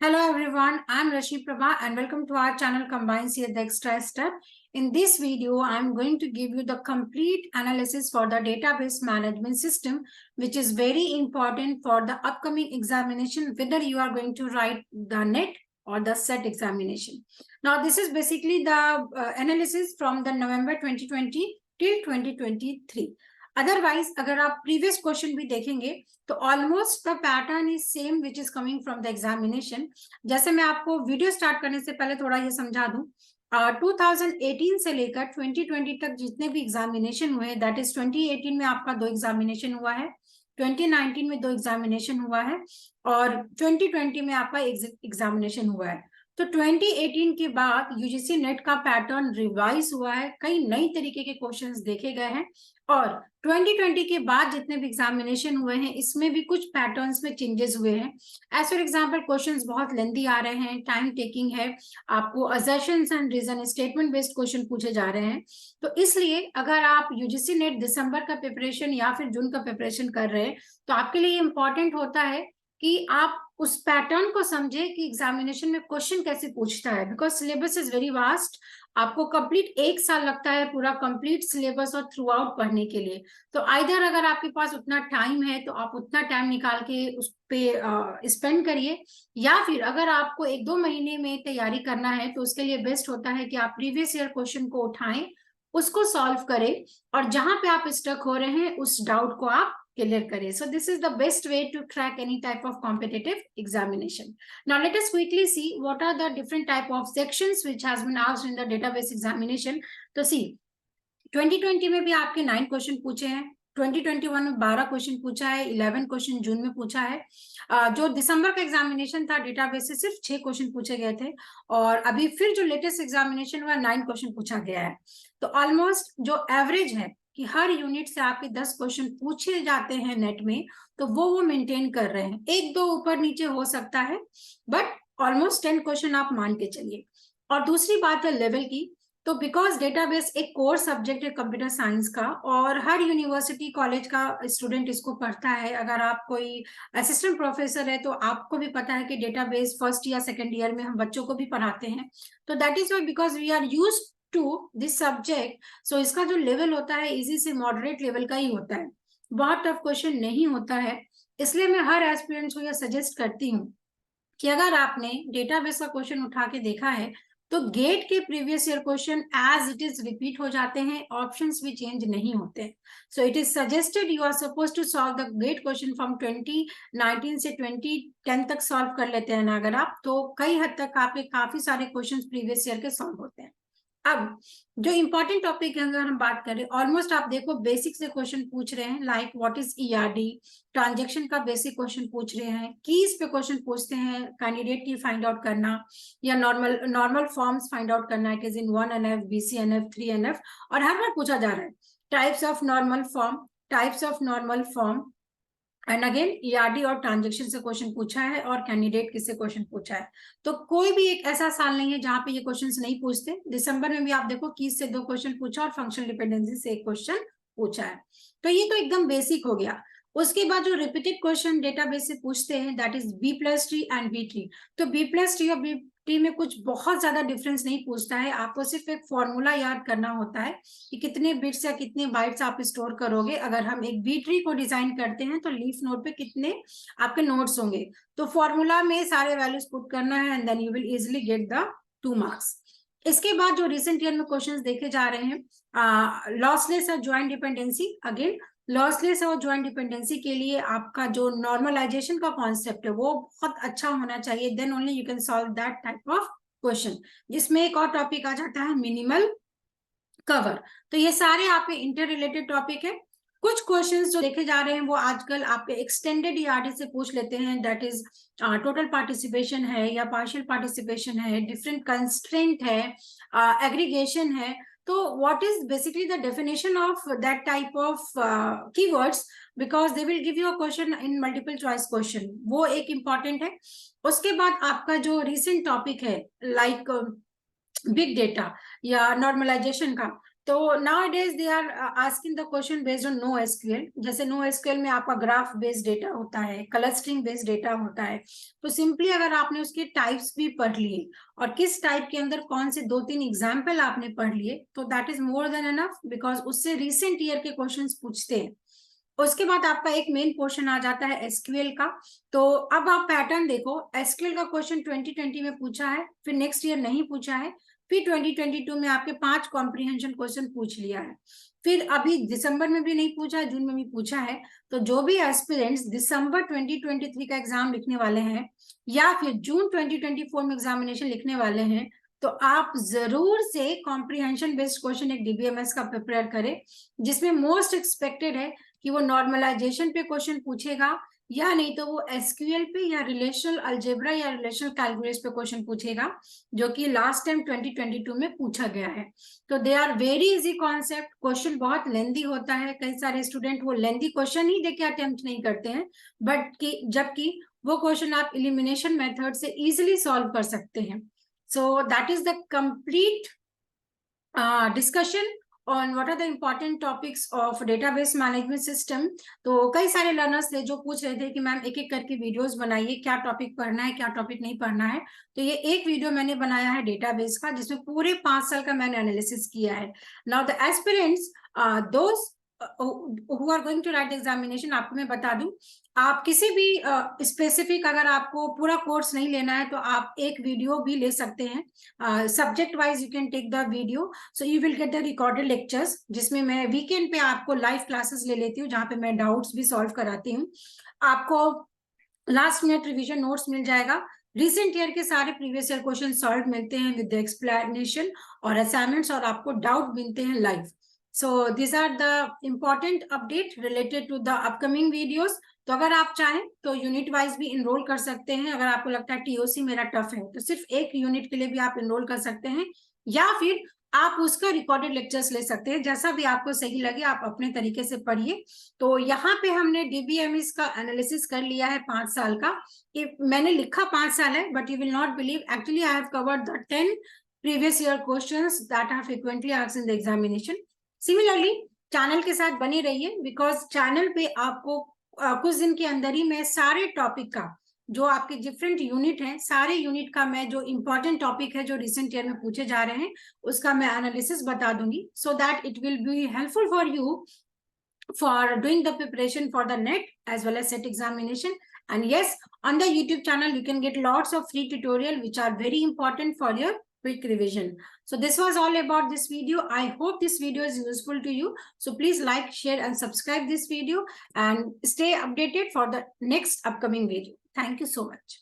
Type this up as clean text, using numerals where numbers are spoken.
Hello everyone, I am Rashmi Prabha and welcome to our channel Combine CA the Extra Step. In this video, I am going to give you the complete analysis for the database management system, which is very important for the upcoming examination, whether you are going to write the NET or the SET examination. Now, this is basically the analysis from the November 2020 till 2023. Otherwise अगर आप previous question भी देखेंगे तो almost the pattern is same which is coming from the examination. जैसे मैं आपको video start करने से पहले थोड़ा ये समझा दूं, 2018 से लेकर 2020 तक जितने भी एग्जामिनेशन हुए, दैट इज 2018 में आपका 2 एग्जामिनेशन हुआ है, 2019 में 2 एग्जामिनेशन हुआ है और 2020 में आपका एग्जामिनेशन हुआ है। तो 2018 के बाद यूजीसी नेट का पैटर्न रिवाइज हुआ है, कई नई तरीके के क्वेश्चंस देखे गए हैं और 2020 के बाद जितने भी एग्जामिनेशन हुए हैं इसमें भी कुछ पैटर्न्स में चेंजेस हुए हैं। एज फॉर एग्जांपल क्वेश्चंस बहुत लेंथी आ रहे हैं, टाइम टेकिंग है, आपको assertions and reason statement based question पूछे जा रहे हैं। तो इसलिए अगर आप यूजीसी नेट दिसंबर का प्रिपरेशन या फिर जून का प्रिपरेशन कर रहे हैं तो आपके लिए इंपॉर्टेंट होता है कि आप उस पैटर्न को समझे कि एग्जामिनेशन में क्वेश्चन कैसे पूछता है, because syllabus is very vast. आपको कंप्लीट 1 साल लगता है पूरा कंप्लीट सिलेबस और थ्रू आउट पढ़ने के लिए। तो आइदर अगर आपके पास उतना टाइम है तो आप उतना टाइम निकाल के उस पे स्पेंड करिए, या फिर अगर आपको 1-2 महीने में तैयारी करना है तो उसके लिए बेस्ट होता है कि आप प्रीवियस ईयर क्वेश्चन को उठाएं, उसको सॉल्व करें और जहां पे आप स्टक हो रहे हैं उस डाउट को आप clear करें. So this is the best way to crack any type of competitive examination. Now let us quickly see what are the different type of sections which has been asked in the database examination. तो see 2020 में भी आपके 9 question पूछे हैं, 2021 में 12 question पूछा है, 11 question जून में पूछा है। जो दिसंबर का एग्जामिनेशन था डेटाबेस से सिर्फ 6 क्वेश्चन पूछे गए थे और अभी फिर जो लेटेस्ट एग्जामिनेशन हुआ 9 क्वेश्चन पूछा गया है। तो ऑलमोस्ट जो एवरेज है कि हर यूनिट से आपके 10 क्वेश्चन पूछे जाते हैं नेट में, तो वो मेंटेन कर रहे हैं। 1-2 ऊपर नीचे हो सकता है बट ऑलमोस्ट 10 क्वेश्चन आप मान के चलिए। और दूसरी बात है लेवल की, तो बिकॉज डेटाबेस एक कोर सब्जेक्ट है कंप्यूटर साइंस का और हर यूनिवर्सिटी कॉलेज का स्टूडेंट इसको पढ़ता है। अगर आप कोई असिस्टेंट प्रोफेसर है तो आपको भी पता है कि डेटाबेस फर्स्ट या सेकेंड ईयर में हम बच्चों को भी पढ़ाते हैं। तो that is why because we are used to this subject, so इसका जो लेवल होता है इजी से मॉडरेट लेवल का ही होता है, बहुत टफ क्वेश्चन नहीं होता है। इसलिए मैं हर एस्पिरेंट्स को यह सजेस्ट करती हूँ कि अगर आपने डेटाबेस का क्वेश्चन उठा के देखा है तो गेट के previous year question as it is repeat हो जाते हैं, ऑप्शंस भी चेंज नहीं होते। So it is suggested you are suppose to solve the GATE question from 2019 से 2010 तक सॉल्व कर लेते हैं ना अगर आप, तो कई हद तक आपके काफी सारे क्वेश्चन प्रीवियस ईयर के सॉल्व होते हैं। अब जो इंपॉर्टेंट टॉपिक है अगर हम बात करें, ऑलमोस्ट आप देखो बेसिक से क्वेश्चन पूछ रहे हैं, like what is ERD, transaction का बेसिक क्वेश्चन पूछ रहे हैं, कीज पे क्वेश्चन पूछते हैं, कैंडिडेट की फाइंड आउट करना या नॉर्मल फॉर्म्स फाइंड आउट करना, it is in 1NF, BCNF, 3NF, और हर बार पूछा जा रहा है types of normal form, types of normal form, and again ERD और ट्रांजैक्शन से क्वेश्चन पूछा है और कैंडिडेट किससे क्वेश्चन पूछा है। तो कोई भी एक ऐसा साल नहीं है जहां पे ये क्वेश्चंस नहीं पूछते। दिसंबर में भी आप देखो कीज से 2 क्वेश्चन पूछा और फंक्शनल डिपेंडेंसी से 1 क्वेश्चन पूछा है। तो ये तो एकदम बेसिक हो गया। उसके बाद जो रिपीटेड क्वेश्चन डेटाबेस से पूछते हैं that is B+T and B-Tree। तो B+T और B-Tree में कुछ बहुत ज्यादा डिफरेंस नहीं पूछता है, आपको सिर्फ एक फॉर्मूला याद करना होता है कि कितने बिट्स या कितने बाइट्स आप स्टोर करोगे। अगर हम एक B-Tree को डिजाइन करते हैं तो लीफ नोड पे कितने आपके नोड्स होंगे, तो फॉर्मूला में सारे वैल्यूज पुट करना है and then you will easily get the 2 marks. इसके बाद जो रिसेंट ईयर में क्वेश्चंस देखे जा रहे हैं, लॉसलेस और ज्वाइंट डिपेंडेंसी, अगेन लॉसलेस और ज्वाइंट डिपेंडेंसी के लिए आपका जो नॉर्मलाइजेशन का कॉन्सेप्ट है वो बहुत अच्छा होना चाहिए, then only you can solve that type of question. जिसमें एक और टॉपिक आ जाता है मिनिमल कवर। तो ये सारे आपके इंटर रिलेटेड टॉपिक है। कुछ क्वेश्चंस जो देखे जा रहे हैं वो आजकल आपके एक्सटेंडेड ईआरडी से पूछ लेते हैं, दैट इज टोटल पार्टिसिपेशन है या पार्शियल पार्टिसिपेशन है, डिफरेंट कंस्ट्रेंट है, एग्रीगेशन है। तो what is basically the definition of that type of keywords, because they will give you a question in multiple choice question, वो एक important है। उसके बाद आपका जो recent topic है like बिग डेटा या नॉर्मलाइजेशन का, तो nowadays they are asking the question based on NoSQL. जैसे NoSQL में आपका ग्राफ बेस्ड डेटा होता है, क्लस्टरिंग बेस्ड डेटा होता है, तो सिंपली अगर आपने उसके टाइप्स भी पढ़ लिए और किस टाइप के अंदर कौन से 2-3 एग्जाम्पल आपने पढ़ लिए, तो that is more than enough, because उससे रिसेंट ईयर के क्वेश्चंस पूछते हैं। उसके बाद आपका एक मेन पोर्शन आ जाता है एसक्यूएल का। तो अब आप पैटर्न देखो, एसक्यूएल का क्वेश्चन 2020 में पूछा है, फिर नेक्स्ट ईयर नहीं पूछा है, फिर 2022 में आपके 5 कॉम्प्रिहेंशन क्वेश्चन पूछ लिया है, फिर अभी दिसंबर में भी नहीं पूछा है, जून में भी पूछा है। तो जो भी एस्पिरेंट्स दिसंबर 2023 का एग्जाम लिखने वाले हैं या फिर जून 2024 में एग्जामिनेशन लिखने वाले हैं, तो आप जरूर से कॉम्प्रिहेंशन बेस्ड क्वेश्चन एक डीबीएमएस का प्रिपेयर करें, जिसमें मोस्ट एक्सपेक्टेड है कि वो नॉर्मलाइजेशन पे क्वेश्चन पूछेगा, या नहीं तो वो एसक्यूएल पे या रिलेशनल अलजेब्रा या रिलेशनल कैलकुलस पे क्वेश्चन पूछेगा, जो कि लास्ट टाइम 2022 में पूछा गया है। तो they are very easy concept, question बहुत लेंदी होता है, कई सारे स्टूडेंट वो लेंदी क्वेश्चन ही देके अटेम्प्ट नहीं करते हैं, बट कि जबकि वो क्वेश्चन आप एलिमिनेशन मेथड से इजिली सॉल्व कर सकते हैं। So that is the complete discussion on what are the important topics of database management system। तो कई सारे लर्नर्स थे जो पूछ रहे थे कि मैम एक एक करके वीडियोस बनाइए, क्या टॉपिक पढ़ना है, क्या टॉपिक नहीं पढ़ना है। तो ये एक वीडियो मैंने बनाया है डेटाबेस का, जिसमें पूरे 5 साल का मैंने एनालिसिस किया है। Now the aspirants those who are going to write examination, आपको मैं बता दूं, आप किसी भी स्पेसिफिक अगर आपको पूरा कोर्स नहीं लेना है तो आप एक वीडियो भी ले सकते हैं, subject wise you can take the video, so you will get the recorded lectures, जिसमें मैं वीकेंड पे आपको लाइव क्लासेस ले लेती हूँ, जहाँ पे मैं डाउट्स भी सॉल्व कराती हूँ। आपको लास्ट मिनट रिवीजन नोट्स मिल जाएगा, रिसेंट ईयर के सारे प्रीवियस ईयर क्वेश्चन सॉल्व मिलते हैं विद द एक्सप्लेनेशन और असाइनमेंट्स, और आपको डाउट मिलते हैं live. So these are the important update related to the upcoming videos। तो अगर आप चाहें तो यूनिट वाइज भी इनरोल कर सकते हैं। अगर आपको लगता है टीओसी मेरा टफ है तो सिर्फ एक यूनिट के लिए भी आप इनरोल कर सकते हैं, या फिर आप उसका रिकॉर्डेड लेक्चर्स ले सकते हैं, जैसा भी आपको सही लगे आप अपने तरीके से पढ़िए। तो यहाँ पे हमने डीबीएमएस का एनालिसिस कर लिया है 5 साल का। मैंने लिखा 5 साल है, but you will not believe, actually I have covered the 10 previous year questions that are frequently asked in the examination। Similarly channel के साथ बने रहिए, बिकॉज चैनल पे आपको कुछ दिन के अंदर ही मैं सारे टॉपिक का, जो आपके डिफरेंट यूनिट हैं, सारे यूनिट का मैं जो इंपॉर्टेंट टॉपिक है जो रिसेंट ईयर में पूछे जा रहे हैं उसका मैं एनालिसिस बता दूंगी, so that it will be helpful for you for doing the preparation for the NET as well as set examination। And yes, on the YouTube channel you can get lots of free tutorial which are very important for your quick revision। So this was all about this video. I hope this video is useful to you, so please like, share and subscribe this video and stay updated for the next upcoming video. Thank you so much।